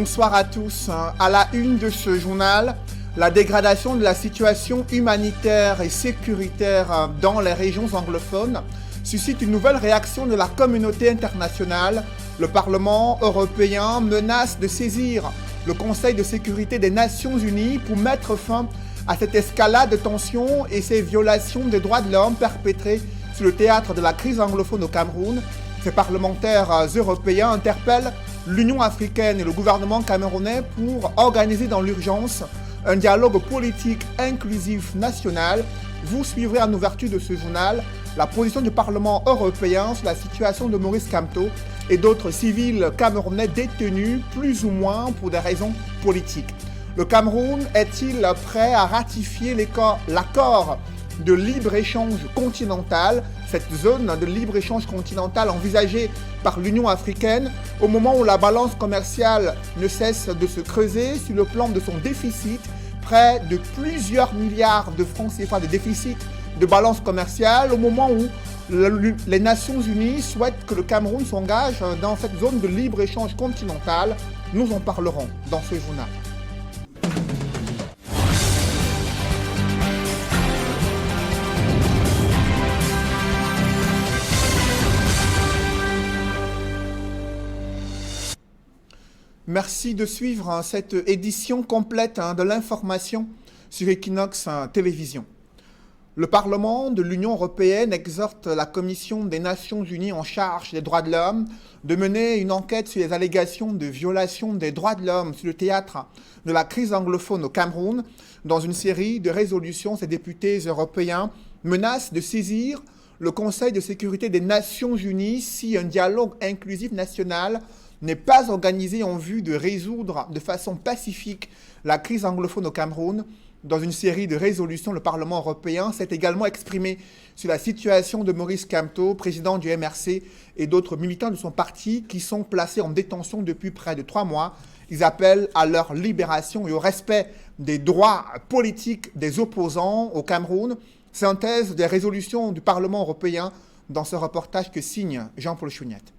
Bonsoir à tous. À la une de ce journal, la dégradation de la situation humanitaire et sécuritaire dans les régions anglophones suscite une nouvelle réaction de la communauté internationale. Le Parlement européen menace de saisir le Conseil de sécurité des Nations Unies pour mettre fin à cette escalade de tensions et ces violations des droits de l'homme perpétrées sur le théâtre de la crise anglophone au Cameroun. Ces parlementaires européens interpellent l'Union africaine et le gouvernement camerounais pour organiser dans l'urgence un dialogue politique inclusif national. Vous suivrez en ouverture de ce journal la position du Parlement européen sur la situation de Maurice Kamto et d'autres civils camerounais détenus plus ou moins pour des raisons politiques. Le Cameroun est-il prêt à ratifier l'accord de libre-échange continental, cette zone de libre-échange continental envisagée par l'Union africaine, au moment où la balance commerciale ne cesse de se creuser sur le plan de son déficit, près de plusieurs milliards de francs CFA de déficit de balance commerciale, au moment où les Nations Unies souhaitent que le Cameroun s'engage dans cette zone de libre-échange continental. Nous en parlerons dans ce journal. Merci de suivre cette édition complète de l'information sur Equinox Télévision. Le Parlement de l'Union européenne exhorte la Commission des Nations Unies en charge des droits de l'homme de mener une enquête sur les allégations de violation des droits de l'homme sur le théâtre de la crise anglophone au Cameroun. Dans une série de résolutions, ces députés européens menacent de saisir le Conseil de sécurité des Nations Unies si un dialogue inclusif national n'est pas organisé en vue de résoudre de façon pacifique la crise anglophone au Cameroun. Dans une série de résolutions, le Parlement européen s'est également exprimé sur la situation de Maurice Kamto, président du MRC, et d'autres militants de son parti qui sont placés en détention depuis près de 3 mois. Ils appellent à leur libération et au respect des droits politiques des opposants au Cameroun. Synthèse des résolutions du Parlement européen dans ce reportage que signe Jean-Paul Chouniette.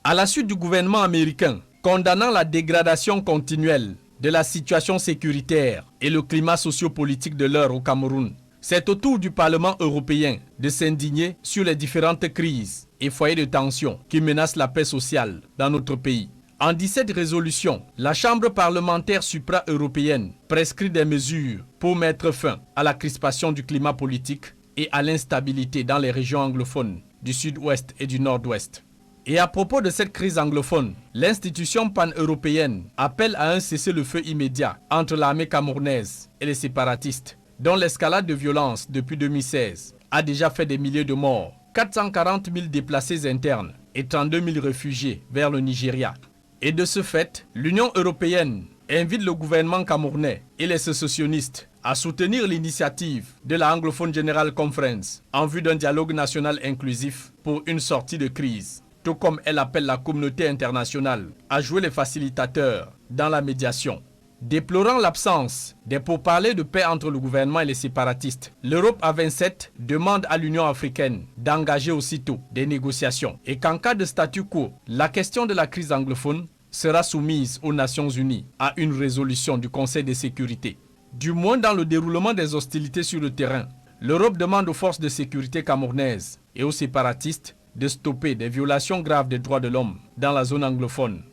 À la suite du gouvernement américain condamnant la dégradation continuelle de la situation sécuritaire et le climat sociopolitique de l'heure au Cameroun, c'est au tour du Parlement européen de s'indigner sur les différentes crises et foyers de tension qui menacent la paix sociale dans notre pays. En 17 résolutions, la Chambre parlementaire supra-européenne prescrit des mesures pour mettre fin à la crispation du climat politique et à l'instabilité dans les régions anglophones du sud-ouest et du nord-ouest. Et à propos de cette crise anglophone, l'institution pan-européenne appelle à un cessez-le-feu immédiat entre l'armée camerounaise et les séparatistes, dont l'escalade de violence depuis 2016 a déjà fait des milliers de morts, 440 000 déplacés internes et 32 000 réfugiés vers le Nigeria. Et de ce fait, l'Union européenne invite le gouvernement camerounais et les sécessionnistes à soutenir l'initiative de la Anglophone General Conference en vue d'un dialogue national inclusif pour une sortie de crise, tout comme elle appelle la communauté internationale à jouer les facilitateurs dans la médiation. Déplorant l'absence des pourparlers de paix entre le gouvernement et les séparatistes, l'Europe à 27 demande à l'Union africaine d'engager aussitôt des négociations et qu'en cas de statu quo, la question de la crise anglophone sera soumise aux Nations Unies à une résolution du Conseil de sécurité. Du moins dans le déroulement des hostilités sur le terrain, l'Europe demande aux forces de sécurité camerounaises et aux séparatistes de stopper des violations graves des droits de l'homme dans la zone anglophone.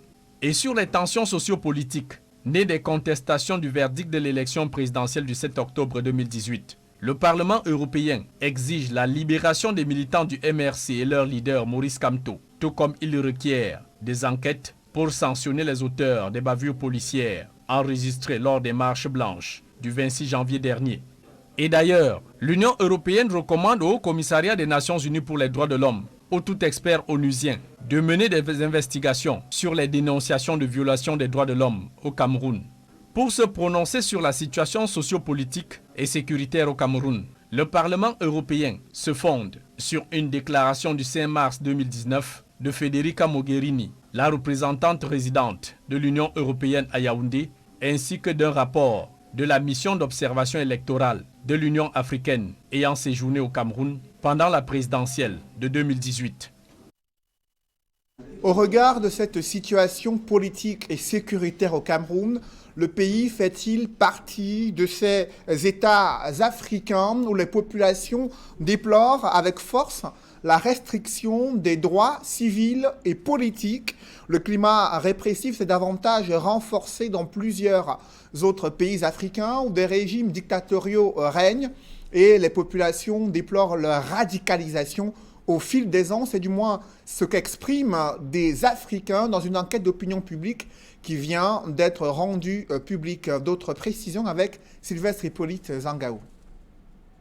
Et sur les tensions sociopolitiques nées des contestations du verdict de l'élection présidentielle du 7 octobre 2018, le Parlement européen exige la libération des militants du MRC et leur leader Maurice Kamto, tout comme il requiert des enquêtes pour sanctionner les auteurs des bavures policières enregistrées lors des marches blanches du 26 janvier dernier. Et d'ailleurs, l'Union européenne recommande au Haut Commissariat des Nations Unies pour les droits de l'homme, aux tout experts onusiens, de mener des investigations sur les dénonciations de violations des droits de l'homme au Cameroun. Pour se prononcer sur la situation sociopolitique et sécuritaire au Cameroun, le Parlement européen se fonde sur une déclaration du 5 mars 2019 de Federica Mogherini, la représentante résidente de l'Union européenne à Yaoundé, ainsi que d'un rapport de la mission d'observation électorale de l'Union africaine ayant séjourné au Cameroun pendant la présidentielle de 2018. Au regard de cette situation politique et sécuritaire au Cameroun, le pays fait-il partie de ces États africains où les populations déplorent avec force la restriction des droits civils et politiques? Le climat répressif s'est davantage renforcé dans plusieurs autres pays africains où des régimes dictatoriaux règnent et les populations déplorent leur radicalisation au fil des ans. C'est du moins ce qu'expriment des Africains dans une enquête d'opinion publique qui vient d'être rendue publique. D'autres précisions avec Sylvestre Hippolyte Zangaou.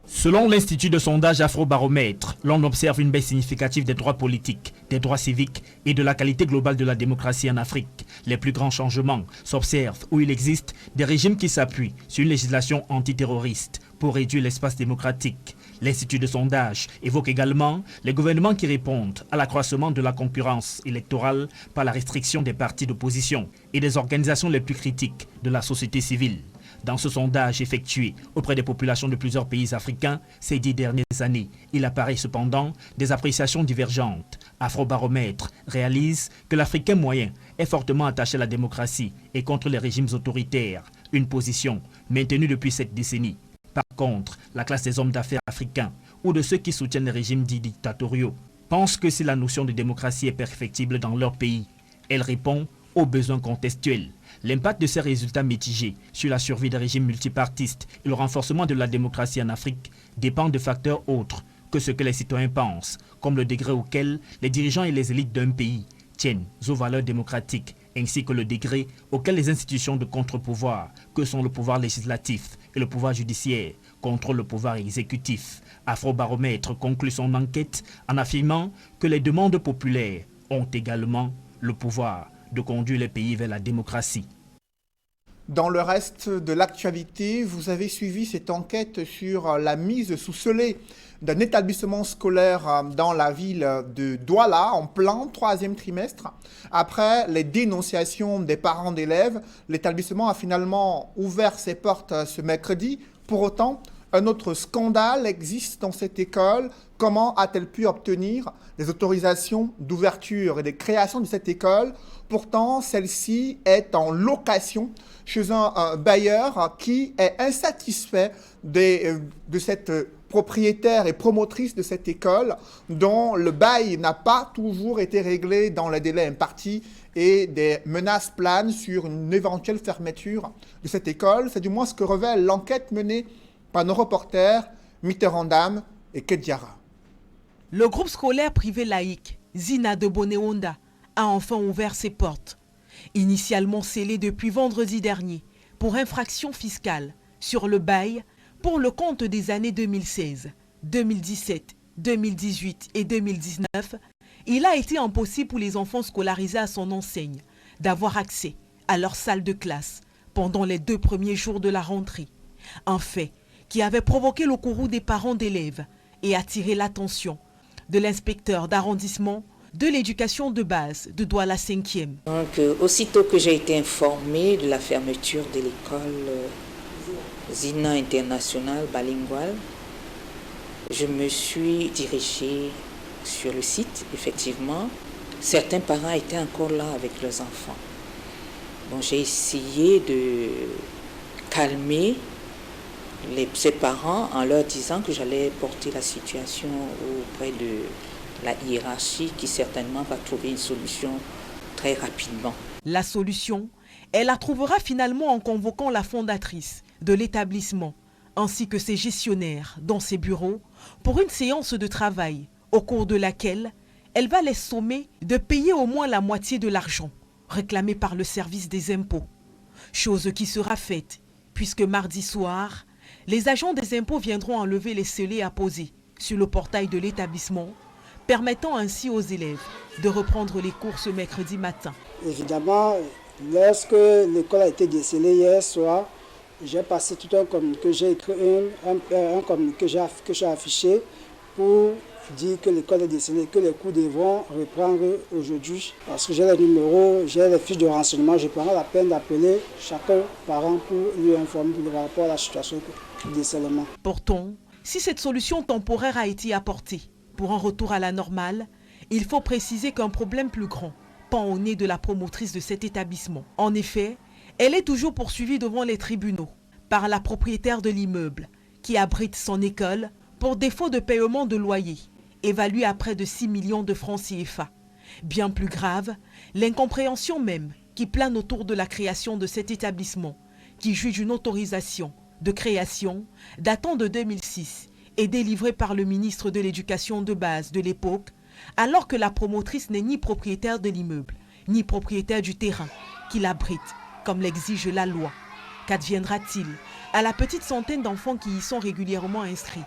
Selon l'Institut de sondage Afrobaromètre, l'on observe une baisse significative des droits politiques, des droits civiques et de la qualité globale de la démocratie en Afrique. Les plus grands changements s'observent où il existe des régimes qui s'appuient sur une législation antiterroriste pour réduire l'espace démocratique. L'Institut de sondage évoque également les gouvernements qui répondent à l'accroissement de la concurrence électorale par la restriction des partis d'opposition et des organisations les plus critiques de la société civile. Dans ce sondage effectué auprès des populations de plusieurs pays africains ces 10 dernières années, il apparaît cependant des appréciations divergentes. Afrobaromètre réalise que l'Africain moyen est fortement attaché à la démocratie et contre les régimes autoritaires, une position maintenue depuis cette décennie. Par contre, la classe des hommes d'affaires africains ou de ceux qui soutiennent les régimes dits dictatoriaux pense que si la notion de démocratie est perfectible dans leur pays, elle répond aux besoins contextuels. L'impact de ces résultats mitigés sur la survie des régimes multipartistes et le renforcement de la démocratie en Afrique dépend de facteurs autres que ce que les citoyens pensent, comme le degré auquel les dirigeants et les élites d'un pays tiennent aux valeurs démocratiques, ainsi que le degré auquel les institutions de contre-pouvoir, que sont le pouvoir législatif et le pouvoir judiciaire, contrôlent le pouvoir exécutif. Afrobaromètre conclut son enquête en affirmant que les demandes populaires ont également le pouvoir de conduire les pays vers la démocratie. Dans le reste de l'actualité, vous avez suivi cette enquête sur la mise sous scellé d'un établissement scolaire dans la ville de Douala en plein 3e trimestre. Après les dénonciations des parents d'élèves, l'établissement a finalement ouvert ses portes ce mercredi. Pour autant, un autre scandale existe dans cette école. Comment a-t-elle pu obtenir les autorisations d'ouverture et de création de cette école? Pourtant, celle-ci est en location chez un bailleur qui est insatisfait de cette propriétaire et promotrice de cette école dont le bail n'a pas toujours été réglé dans les délais impartis et des menaces planent sur une éventuelle fermeture de cette école. C'est du moins ce que révèle l'enquête menée par nos reporters Mitterrandam et Kedjara. Le groupe scolaire privé laïque Zina de Bonéonda a enfin ouvert ses portes. Initialement scellé depuis vendredi dernier pour infraction fiscale sur le bail pour le compte des années 2016, 2017, 2018 et 2019, il a été impossible pour les enfants scolarisés à son enseigne d'avoir accès à leur salle de classe pendant les 2 premiers jours de la rentrée. Un fait qui avait provoqué le courroux des parents d'élèves et attiré l'attention de l'inspecteur d'arrondissement de l'éducation de base de Douala 5e. Donc, aussitôt que j'ai été informée de la fermeture de l'école Zina International Bilingual, je me suis dirigée sur le site. Effectivement, certains parents étaient encore là avec leurs enfants. Bon, j'ai essayé de calmer ces parents en leur disant que j'allais porter la situation auprès de la hiérarchie qui certainement va trouver une solution très rapidement. La solution, elle la trouvera finalement en convoquant la fondatrice de l'établissement ainsi que ses gestionnaires dans ses bureaux pour une séance de travail au cours de laquelle elle va les sommer de payer au moins la moitié de l'argent réclamé par le service des impôts. Chose qui sera faite puisque mardi soir, les agents des impôts viendront enlever les scellés apposés sur le portail de l'établissement, permettant ainsi aux élèves de reprendre les cours ce mercredi matin. Évidemment, lorsque l'école a été décellée hier soir, j'ai passé tout un communiqué, j'ai écrit un communiqué que j'ai affiché pour dire que l'école est décellée, que les cours devront reprendre aujourd'hui. Parce que j'ai les numéros, j'ai les fiches de renseignement, je prendrai la peine d'appeler chacun parent pour lui informer par rapport à la situation du décellement. Pourtant, si cette solution temporaire a été apportée pour un retour à la normale, il faut préciser qu'un problème plus grand pend au nez de la promotrice de cet établissement. En effet, elle est toujours poursuivie devant les tribunaux par la propriétaire de l'immeuble qui abrite son école pour défaut de paiement de loyer, évalué à près de 6 millions de francs CFA. Bien plus grave, l'incompréhension même qui plane autour de la création de cet établissement, qui juge une autorisation de création datant de 2006 et délivrée par le ministre de l'Éducation de base de l'époque, alors que la promotrice n'est ni propriétaire de l'immeuble, ni propriétaire du terrain qui l'abrite, comme l'exige la loi. Qu'adviendra-t-il à la petite centaine d'enfants qui y sont régulièrement inscrits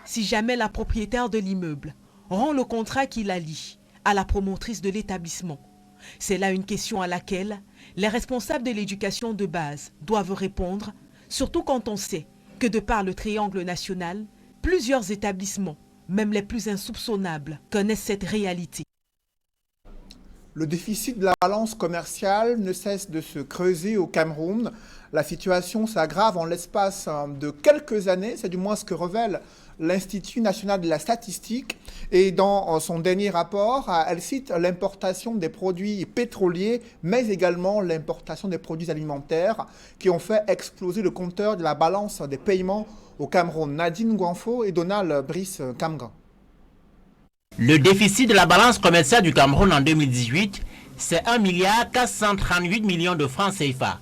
si jamais la propriétaire de l'immeuble rend le contrat qui la lie à la promotrice de l'établissement? C'est là une question à laquelle les responsables de l'éducation de base doivent répondre, surtout quand on sait que de par le triangle national, plusieurs établissements, même les plus insoupçonnables, connaissent cette réalité. Le déficit de la balance commerciale ne cesse de se creuser au Cameroun. La situation s'aggrave en l'espace de quelques années, c'est du moins ce que révèle l'Institut national de la statistique. Et dans son dernier rapport, elle cite l'importation des produits pétroliers, mais également l'importation des produits alimentaires qui ont fait exploser le compteur de la balance des paiements au Cameroun. Nadine Guanfo et Donald Brice Kamga. Le déficit de la balance commerciale du Cameroun en 2018, c'est 1,438 milliard de francs CFA.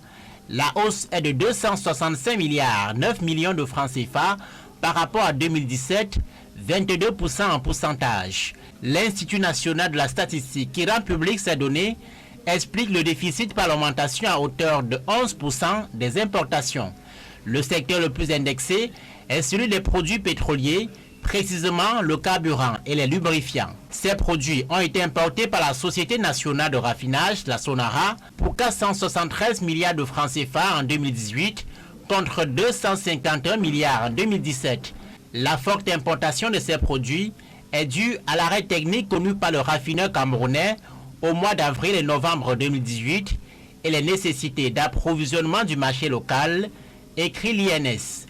La hausse est de 265,9 millions de francs CFA par rapport à 2017, 22% en pourcentage. L'Institut national de la statistique qui rend public ces données explique le déficit par l'augmentation à hauteur de 11% des importations. Le secteur le plus indexé est celui des produits pétroliers, précisément le carburant et les lubrifiants. Ces produits ont été importés par la Société nationale de raffinage, la Sonara, pour 473 milliards de francs CFA en 2018, contre 251 milliards en 2017. La forte importation de ces produits est due à l'arrêt technique connu par le raffineur camerounais au mois d'avril et novembre 2018 et les nécessités d'approvisionnement du marché local, écrit l'INS.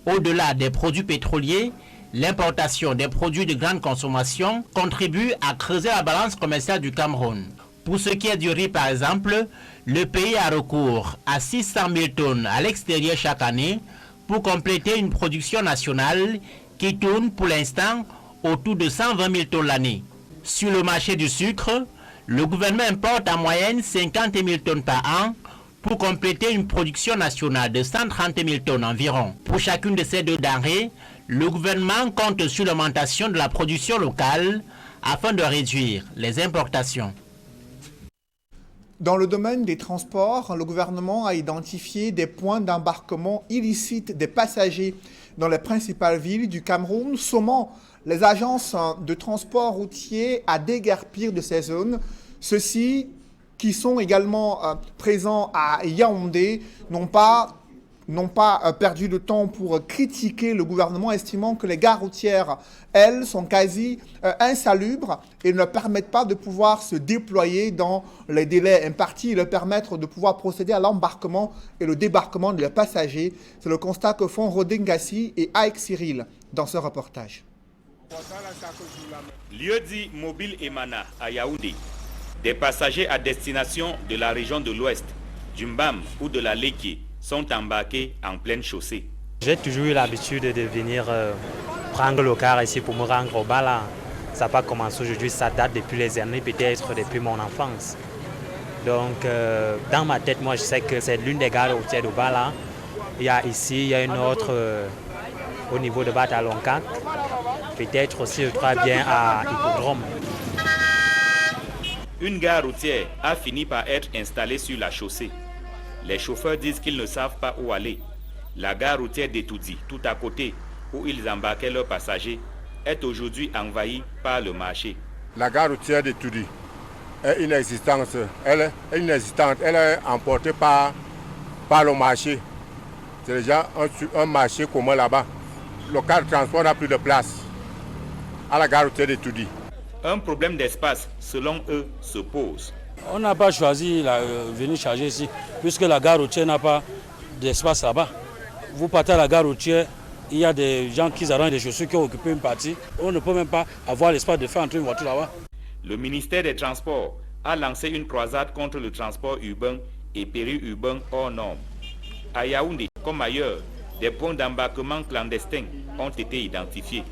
Au-delà des produits pétroliers, l'importation des produits de grande consommation contribue à creuser la balance commerciale du Cameroun. Pour ce qui est du riz par exemple, le pays a recours à 600 000 tonnes à l'extérieur chaque année pour compléter une production nationale qui tourne pour l'instant autour de 120 000 tonnes l'année. Sur le marché du sucre, le gouvernement importe en moyenne 50 000 tonnes par an pour compléter une production nationale de 130 000 tonnes environ. Pour chacune de ces deux denrées, le gouvernement compte sur l'augmentation de la production locale afin de réduire les importations. Dans le domaine des transports, le gouvernement a identifié des points d'embarquement illicites des passagers dans les principales villes du Cameroun, sommant les agences de transport routier à déguerpir de ces zones. Ceux-ci, qui sont également présents à Yaoundé, n'ont pas perdu de temps pour critiquer le gouvernement, estimant que les gares routières, elles, sont quasi insalubres et ne permettent pas de pouvoir se déployer dans les délais impartis et de permettre de pouvoir procéder à l'embarquement et le débarquement des passagers. C'est le constat que font Rodin Gassi et Aïk Cyril dans ce reportage. Lieu dit Mobile Emana à Yaoundé. Des passagers à destination de la région de l'Ouest, du Mbam ou de la Léké sont embarqués en pleine chaussée. J'ai toujours eu l'habitude de venir prendre le car ici pour me rendre au Bala. Ça n'a pas commencé aujourd'hui, ça date depuis les années, peut-être depuis mon enfance. Donc dans ma tête, moi je sais que c'est l'une des gares routières de Bala. Il y a ici, il y a une autre au niveau de Batalonka. Peut-être aussi, je crois bien, à Hippodrome. Une gare routière a fini par être installée sur la chaussée. Les chauffeurs disent qu'ils ne savent pas où aller. La gare routière d'Etoudi, tout à côté, où ils embarquaient leurs passagers, est aujourd'hui envahie par le marché. La gare routière d'Etoudi est inexistante. Elle est inexistante. Elle est emportée par le marché. C'est déjà un marché commun là-bas. Le car de transport n'a plus de place à la gare routière d'Etoudi. Un problème d'espace, selon eux, se pose. On n'a pas choisi de venir charger ici, puisque la gare routière n'a pas d'espace là-bas. Vous partez à la gare routière, il y a des gens qui arrangent des chaussures qui ont occupé une partie. On ne peut même pas avoir l'espace de faire entrer une voiture là-bas. Le ministère des Transports a lancé une croisade contre le transport urbain et périurbain hors normes. À Yaoundé, comme ailleurs, des points d'embarquement clandestins ont été identifiés.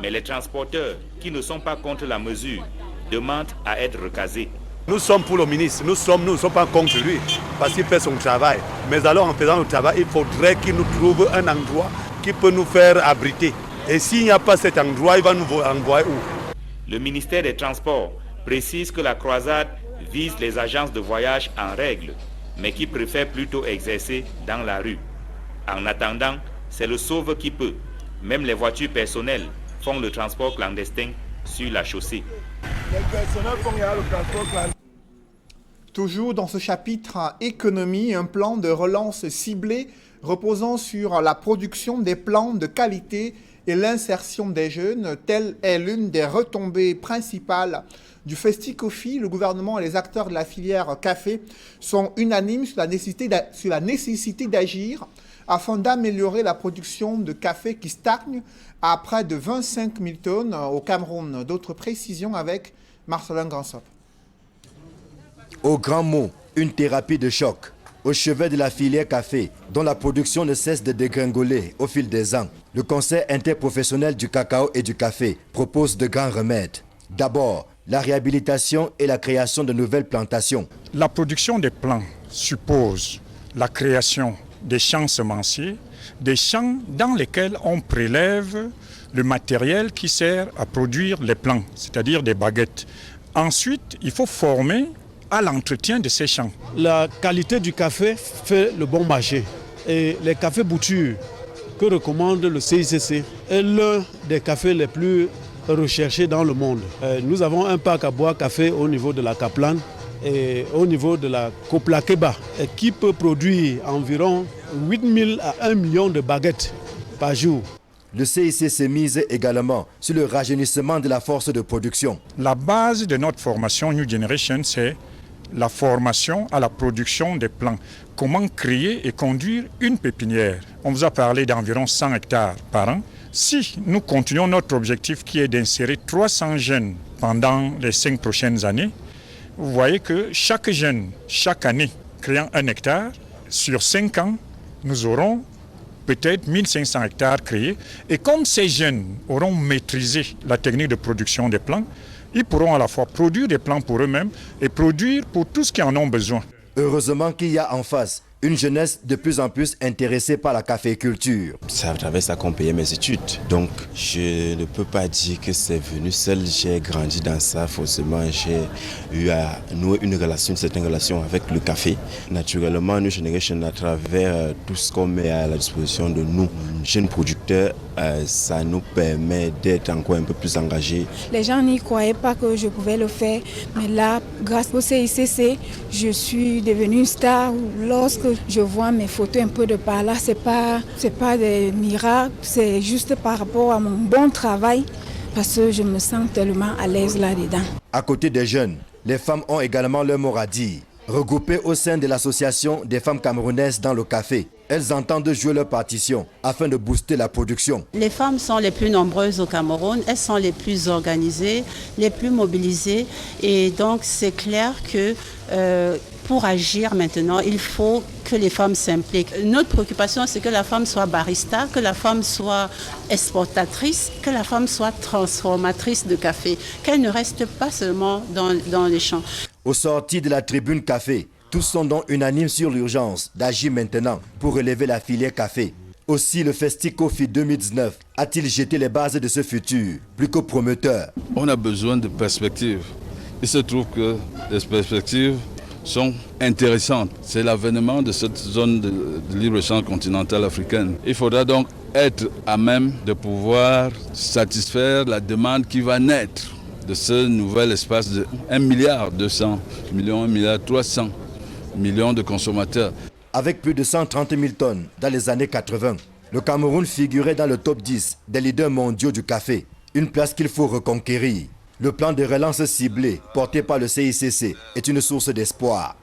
Mais les transporteurs, qui ne sont pas contre la mesure, demandent à être recasés. Nous sommes pour le ministre, nous ne sommes pas contre lui, parce qu'il fait son travail. Mais alors en faisant le travail, il faudrait qu'il nous trouve un endroit qui peut nous faire abriter. Et s'il n'y a pas cet endroit, il va nous envoyer où? Le ministère des Transports précise que la croisade vise les agences de voyage en règle, mais qui préfèrent plutôt exercer dans la rue. En attendant, c'est le sauve qui peut. Même les voitures personnelles font le transport clandestin sur la chaussée. Toujours dans ce chapitre économie, un plan de relance ciblé reposant sur la production des plants de qualité et l'insertion des jeunes, telle est l'une des retombées principales du Festi-Coffee. Le gouvernement et les acteurs de la filière café sont unanimes sur la nécessité d'agir afin d'améliorer la production de café qui stagne à près de 25 000 tonnes au Cameroun. D'autres précisions avec Marcelin Gransop. Au grand mot, une thérapie de choc. Au chevet de la filière café, dont la production ne cesse de dégringoler au fil des ans, le Conseil interprofessionnel du cacao et du café propose de grands remèdes. D'abord, la réhabilitation et la création de nouvelles plantations. La production des plants suppose la création des champs semenciers, des champs dans lesquels on prélève le matériel qui sert à produire les plants, c'est-à-dire des baguettes. Ensuite, il faut former à l'entretien de ces champs. La qualité du café fait le bon marché. Et les cafés boutures que recommande le CICC est l'un des cafés les plus recherchés dans le monde. Nous avons un parc à bois café au niveau de la Kaplan et au niveau de la Koplakeba qui peut produire environ 8 000 à 1 million de baguettes par jour. Le CICC mise également sur le rajeunissement de la force de production. La base de notre formation New Generation, c'est la formation à la production des plants. Comment créer et conduire une pépinière. On vous a parlé d'environ 100 hectares par an. Si nous continuons notre objectif qui est d'insérer 300 jeunes pendant les 5 prochaines années, vous voyez que chaque jeune, chaque année, créant 1 hectare, sur 5 ans, nous aurons peut-être 1500 hectares créés. Et comme ces jeunes auront maîtrisé la technique de production des plants, ils pourront à la fois produire des plants pour eux-mêmes et produire pour tous qui en ont besoin. Heureusement qu'il y a en face une jeunesse de plus en plus intéressée par la caféiculture. C'est à travers ça qu'on payait mes études. Donc je ne peux pas dire que c'est venu seul. J'ai grandi dans ça. Forcément, j'ai eu à nouer une certaine relation avec le café. Naturellement, New Generation, à travers tout ce qu'on met à la disposition de nous, jeunes producteurs, ça nous permet d'être encore un peu plus engagés. Les gens n'y croyaient pas que je pouvais le faire. Mais là, grâce au CICC, je suis devenue une star. Lorsque je vois mes photos un peu de par là, c'est pas des miracles, c'est juste par rapport à mon bon travail parce que je me sens tellement à l'aise là-dedans. À côté des jeunes, les femmes ont également leur mot à dire. Regroupées au sein de l'association des femmes camerounaises dans le café, elles entendent jouer leur partition afin de booster la production. Les femmes sont les plus nombreuses au Cameroun, elles sont les plus organisées, les plus mobilisées et donc c'est clair que pour agir maintenant, il faut que les femmes s'impliquent. Notre préoccupation, c'est que la femme soit barista, que la femme soit exportatrice, que la femme soit transformatrice de café, qu'elle ne reste pas seulement dans les champs. Au sortir de la tribune café, tous sont donc unanimes sur l'urgence d'agir maintenant pour relever la filière café. Aussi, le Festi-Coffee 2019 a-t-il jeté les bases de ce futur, plus que prometteur. On a besoin de perspectives. Il se trouve que les perspectives sont intéressantes. C'est l'avènement de cette zone de libre-échange continentale africaine. Il faudra donc être à même de pouvoir satisfaire la demande qui va naître de ce nouvel espace de 1,2 milliard, 1,3 milliard de consommateurs. Avec plus de 130 000 tonnes dans les années 80, le Cameroun figurait dans le top 10 des leaders mondiaux du café, une place qu'il faut reconquérir. Le plan de relance ciblé porté par le CICC est une source d'espoir.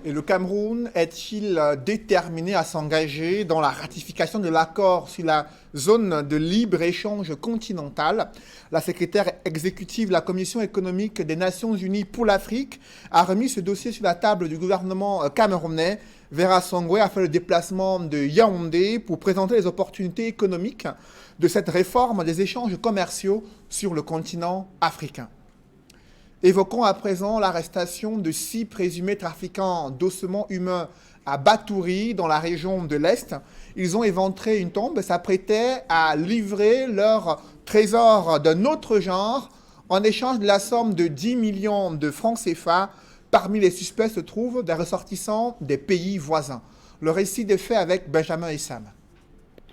Et le Cameroun est-il déterminé à s'engager dans la ratification de l'accord sur la zone de libre-échange continentale? La secrétaire exécutive de la Commission économique des Nations Unies pour l'Afrique a remis ce dossier sur la table du gouvernement camerounais. Vera Songwe a fait le déplacement de Yaoundé pour présenter les opportunités économiques de cette réforme des échanges commerciaux sur le continent africain. Évoquons à présent l'arrestation de 6 présumés trafiquants d'ossements humains à Batouri, dans la région de l'Est. Ils ont éventré une tombe et s'apprêtaient à livrer leur trésor d'un autre genre en échange de la somme de 10 millions de francs CFA. Parmi les suspects se trouvent des ressortissants des pays voisins. Le récit des faits avec Benjamin Essam.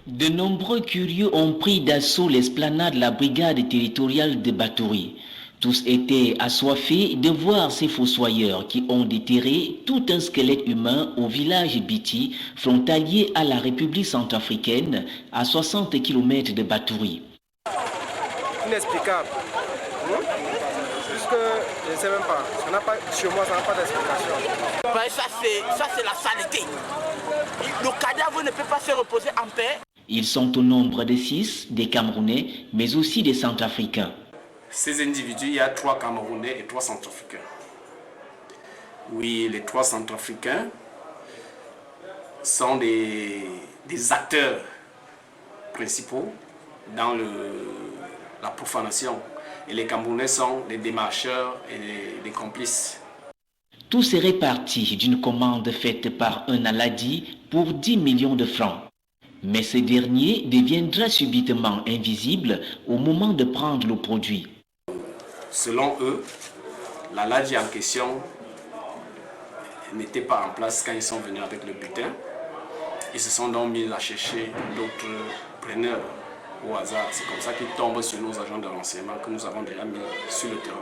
De nombreux curieux ont pris d'assaut l'esplanade de la brigade territoriale de Batouri. Tous étaient assoiffés de voir ces fossoyeurs qui ont déterré tout un squelette humain au village Biti, frontalier à la République centrafricaine, à 60 km de Batouri. Inexplicable. Puisque je ne sais même pas. Ça n'a pas, chez moi, ça n'a pas d'explication. Ça, c'est la saleté. Le cadavre ne peut pas se reposer en paix. Ils sont au nombre de 6, des Camerounais, mais aussi des Centrafricains. Ces individus, il y a 3 Camerounais et 3 Centrafricains. Oui, les 3 Centrafricains sont des acteurs principaux dans la profanation. Et les Camerounais sont des démarcheurs et des complices. Tout serait parti d'une commande faite par un Aladi pour 10 millions de francs. Mais ce dernier deviendra subitement invisible au moment de prendre le produit. Selon eux, l'Aladi en question n'était pas en place quand ils sont venus avec le butin. Ils se sont donc mis à chercher d'autres preneurs au hasard. C'est comme ça qu'ils tombent sur nos agents de renseignement que nous avons déjà mis sur le terrain.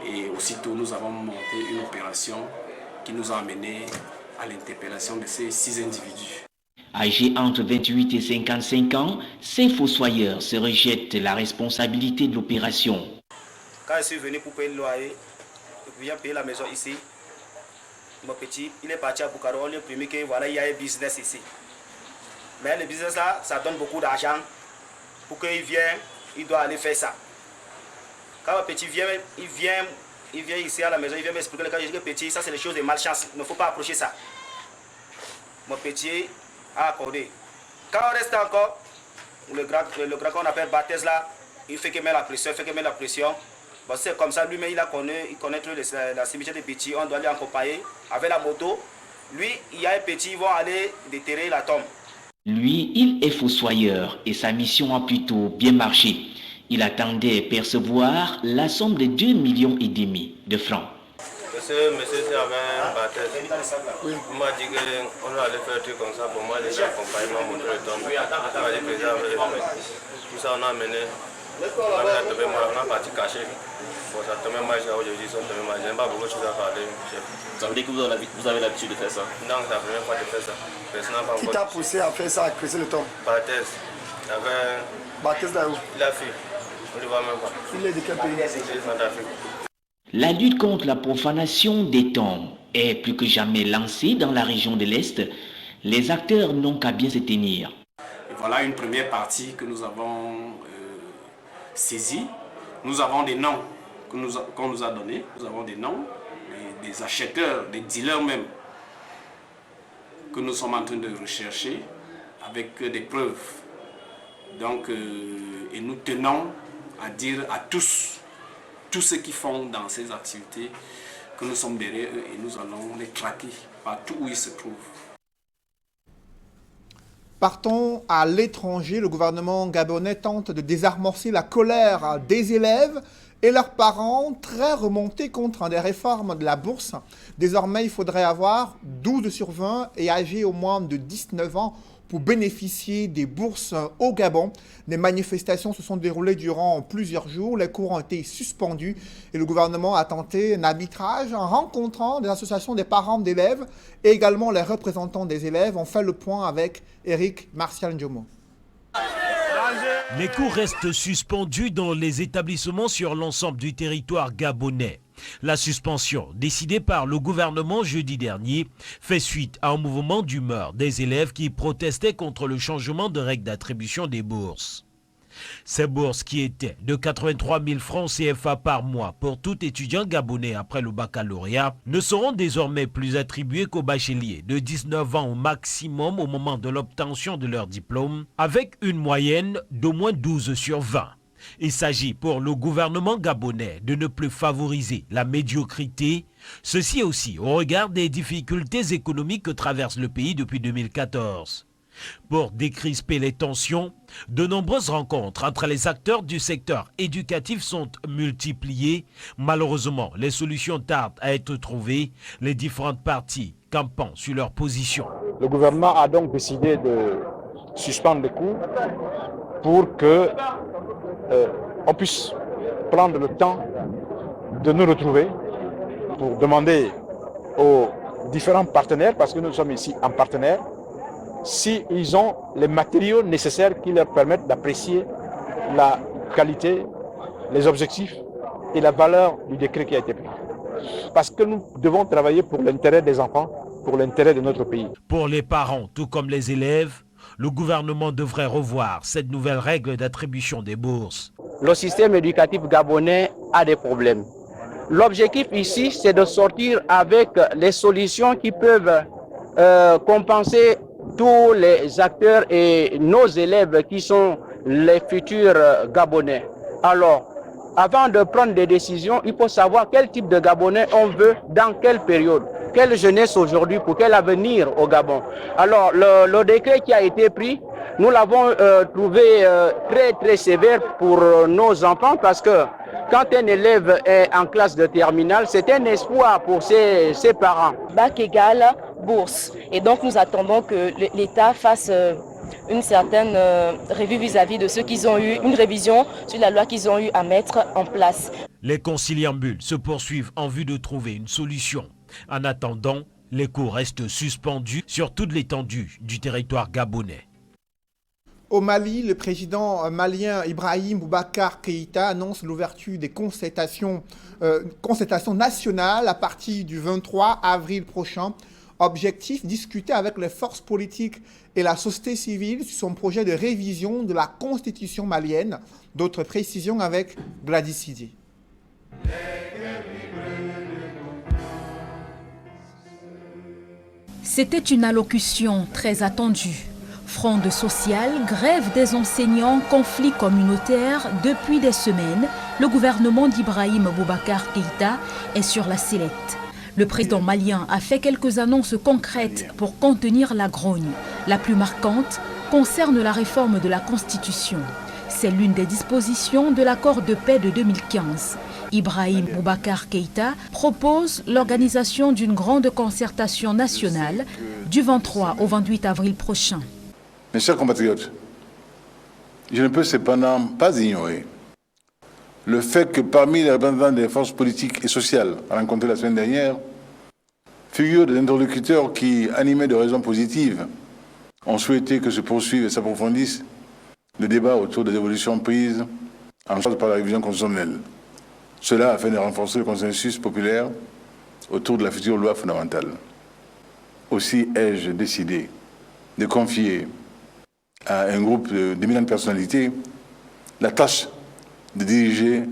Et aussitôt, nous avons monté une opération qui nous a amené à l'interpellation de ces 6 individus. Âgés entre 28 et 55 ans, ces fossoyeurs se rejettent la responsabilité de l'opération. Quand je suis venu pour payer le loyer, je viens payer la maison ici. Mon petit, il est parti à Bukaro, on lui a promis que voilà, il y a un business ici. Mais le business là, ça donne beaucoup d'argent. Pour qu'il vienne, il doit aller faire ça. Quand mon petit vient, il vient ici à la maison, il vient m'expliquer quand je dis que petit, ça c'est les choses de malchance, il ne faut pas approcher ça. Mon petit a accordé. Quand on reste encore, le grand qu'on appelle Barthez là, il fait qu'il met la pression, Bon, c'est comme ça, lui-même, il connaît la cimetière de Petit, on doit aller accompagner avec la moto. Lui, il y a un petit, ils vont aller déterrer la tombe. Lui, il est fossoyeur et sa mission a plutôt bien marché. Il attendait percevoir la somme de 2,5 millions de francs. Monsieur, c'est avec un baptême. Oui. Il m'a dit qu'on allait faire un truc comme ça pour moi, les accompagnements, montrer le tombe. Il m'a dit que tout ça, on a amené. On a parti caché. Ça tombe mal aujourd'hui, ça tombe mal. J'aime pas beaucoup de choses à parler. Ça veut dire que vous avez l'habitude de faire ça? Non, c'est la première fois de faire ça. Qui t'a poussé à faire ça, à creuser le tombe? Barthez. Barthez là où? Il a fait. On ne voit même pas. Il est de quel pays? Il est de Centrafrique. La lutte contre la profanation des tombes est plus que jamais lancée dans la région de l'Est. Les acteurs n'ont qu'à bien se tenir. Et voilà une première partie que nous avons saisie. Nous avons des noms qu'on nous a donnés. Nous avons des noms des acheteurs, des dealers même, que nous sommes en train de rechercher avec des preuves. Donc, et nous tenons à dire à tous ceux qui font dans ces activités que nous sommes derrière eux et nous allons les traquer partout où ils se trouvent. Partons à l'étranger. Le gouvernement gabonais tente de désamorcer la colère des élèves et leurs parents, très remontés contre des réformes de la bourse. Désormais, il faudrait avoir 12 sur 20 et âgé au moins de 19 ans pour bénéficier des bourses au Gabon. Des manifestations se sont déroulées durant plusieurs jours. Les cours ont été suspendus et le gouvernement a tenté un arbitrage en rencontrant des associations des parents d'élèves et également les représentants des élèves. On fait le point avec Eric Martial Ndjomo. Les cours restent suspendus dans les établissements sur l'ensemble du territoire gabonais. La suspension décidée par le gouvernement jeudi dernier fait suite à un mouvement d'humeur des élèves qui protestaient contre le changement de règles d'attribution des bourses. Ces bourses qui étaient de 83 000 francs CFA par mois pour tout étudiant gabonais après le baccalauréat ne seront désormais plus attribuées qu'aux bacheliers de 19 ans au maximum au moment de l'obtention de leur diplôme, avec une moyenne d'au moins 12 sur 20. Il s'agit pour le gouvernement gabonais de ne plus favoriser la médiocrité, ceci aussi au regard des difficultés économiques que traverse le pays depuis 2014. Pour décrisper les tensions, de nombreuses rencontres entre les acteurs du secteur éducatif sont multipliées. Malheureusement, les solutions tardent à être trouvées, les différentes parties campant sur leur position. Le gouvernement a donc décidé de suspendre les cours pour que on puisse prendre le temps de nous retrouver pour demander aux différents partenaires, parce que nous sommes ici en partenaire, s'ils ont les matériaux nécessaires qui leur permettent d'apprécier la qualité, les objectifs et la valeur du décret qui a été pris. Parce que nous devons travailler pour l'intérêt des enfants, pour l'intérêt de notre pays. Pour les parents, tout comme les élèves, le gouvernement devrait revoir cette nouvelle règle d'attribution des bourses. Le système éducatif gabonais a des problèmes. L'objectif ici, c'est de sortir avec les solutions qui peuvent compenser tous les acteurs et nos élèves qui sont les futurs Gabonais. Alors, avant de prendre des décisions, il faut savoir quel type de Gabonais on veut, dans quelle période, quelle jeunesse aujourd'hui, pour quel avenir au Gabon. Alors, le décret qui a été pris, nous l'avons trouvé très sévère pour nos enfants, parce que quand un élève est en classe de terminale, c'est un espoir pour ses parents. Bac égal bourse. Et donc nous attendons que l'État fasse une certaine revue vis-à-vis de ceux qui ont eu une révision sur la loi qu'ils ont eu à mettre en place. Les conciliambules se poursuivent en vue de trouver une solution. En attendant, les cours restent suspendus sur toute l'étendue du territoire gabonais. Au Mali, le président malien Ibrahim Boubacar Keïta annonce l'ouverture des concertations nationales à partir du 23 avril prochain. Objectif, discuter avec les forces politiques et la société civile sur son projet de révision de la constitution malienne. D'autres précisions avec Gladys Sidi. C'était une allocution très attendue. Fronde sociale, grève des enseignants, conflits communautaires. Depuis des semaines, le gouvernement d'Ibrahim Boubacar Keïta est sur la sellette. Le président malien a fait quelques annonces concrètes pour contenir la grogne. La plus marquante concerne la réforme de la Constitution. C'est l'une des dispositions de l'accord de paix de 2015. Ibrahim Boubacar Keïta propose l'organisation d'une grande concertation nationale du 23 au 28 avril prochain. Mes chers compatriotes, je ne peux cependant pas ignorer le fait que parmi les représentants des forces politiques et sociales rencontrés la semaine dernière, figurent des interlocuteurs qui, animés de raisons positives, ont souhaité que se poursuive et s'approfondisse le débat autour des évolutions prises en charge par la révision constitutionnelle. Cela afin de renforcer le consensus populaire autour de la future loi fondamentale. Aussi ai-je décidé de confier à un groupe d'éminentes personnalités la tâche de diriger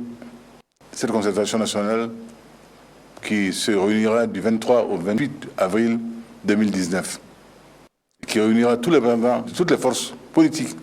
cette concertation nationale qui se réunira du 23 au 28 avril 2019, qui réunira tous les représentants de toutes les forces politiques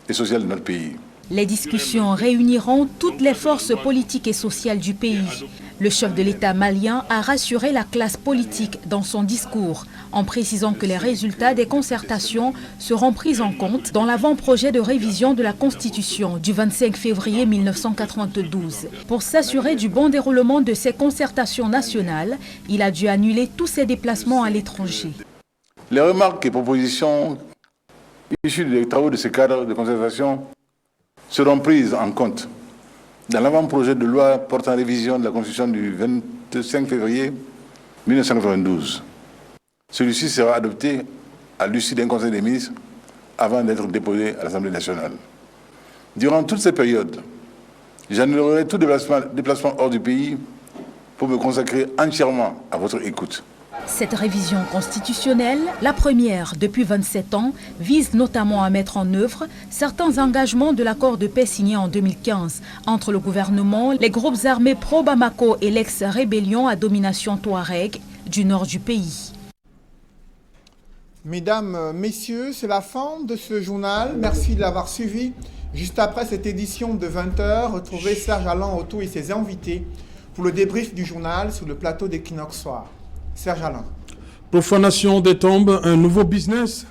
et sociales de notre pays. Les discussions réuniront toutes les forces politiques et sociales du pays. Le chef de l'État malien a rassuré la classe politique dans son discours, en précisant que les résultats des concertations seront pris en compte dans l'avant-projet de révision de la Constitution du 25 février 1992. Pour s'assurer du bon déroulement de ces concertations nationales, il a dû annuler tous ses déplacements à l'étranger. Les remarques et propositions issues des travaux de ce cadre de concertation seront prises en compte dans l'avant-projet de loi portant révision de la Constitution du 25 février 1992. Celui-ci sera adopté à l'issue d'un conseil des ministres avant d'être déposé à l'Assemblée nationale. Durant toute cette période, j'annulerai tout déplacement hors du pays pour me consacrer entièrement à votre écoute. Cette révision constitutionnelle, la première depuis 27 ans, vise notamment à mettre en œuvre certains engagements de l'accord de paix signé en 2015 entre le gouvernement, les groupes armés pro-Bamako et l'ex-rébellion à domination touareg du nord du pays. Mesdames, Messieurs, c'est la fin de ce journal. Merci de l'avoir suivi. Juste après cette édition de 20h, retrouvez Serge Alain Auto et ses invités pour le débrief du journal sur le plateau d'Equinox Soir. Serge Alain. Profanation des tombes, un nouveau business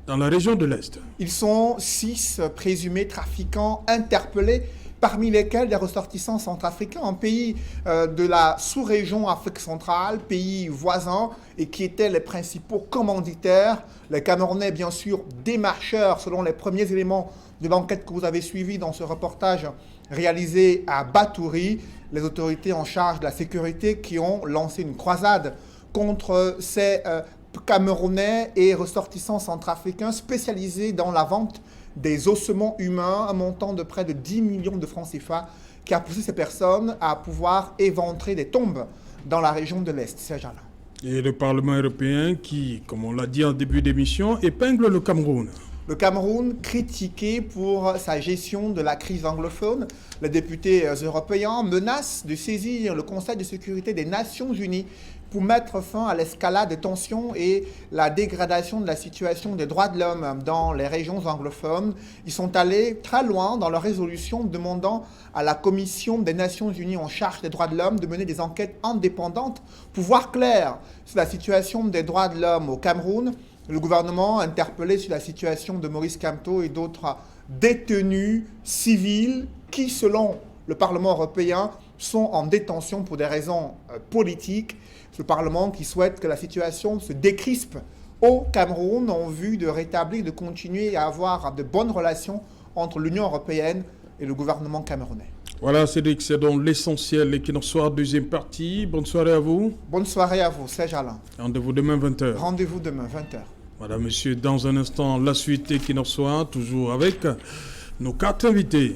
dans la région de l'Est. Ils sont 6 présumés trafiquants interpellés, parmi lesquels des ressortissants centrafricains, un pays de la sous-région Afrique centrale, pays voisin, et qui étaient les principaux commanditaires. Les Camerounais, bien sûr, démarcheurs, selon les premiers éléments de l'enquête que vous avez suivie dans ce reportage réalisé à Batouri. Les autorités en charge de la sécurité qui ont lancé une croisade contre ces Camerounais et ressortissants centrafricains spécialisés dans la vente des ossements humains, un montant de près de 10 millions de francs CFA qui a poussé ces personnes à pouvoir éventrer des tombes dans la région de l'Est. Serge Alain. Et le Parlement européen qui, comme on l'a dit en début d'émission, épingle le Cameroun. Le Cameroun critiqué pour sa gestion de la crise anglophone. Les députés européens menacent de saisir le Conseil de sécurité des Nations Unies pour mettre fin à l'escalade des tensions et la dégradation de la situation des droits de l'homme dans les régions anglophones. Ils sont allés très loin dans leur résolution demandant à la Commission des Nations Unies en charge des droits de l'homme de mener des enquêtes indépendantes pour voir clair sur la situation des droits de l'homme au Cameroun. Le gouvernement interpellé sur la situation de Maurice Kamto et d'autres détenus civils qui, selon le Parlement européen, sont en détention pour des raisons politiques. Ce Parlement qui souhaite que la situation se décrispe au Cameroun en vue de rétablir, de continuer à avoir de bonnes relations entre l'Union européenne et le gouvernement camerounais. Voilà, Cédric, c'est donc l'essentiel. L'Equinox Soir, deuxième partie. Bonne soirée à vous. Bonne soirée à vous, Serge Alain. Rendez-vous demain 20h. Rendez-vous demain 20h. Madame, Monsieur, dans un instant, la suite Equinox Soir, toujours avec nos 4 invités.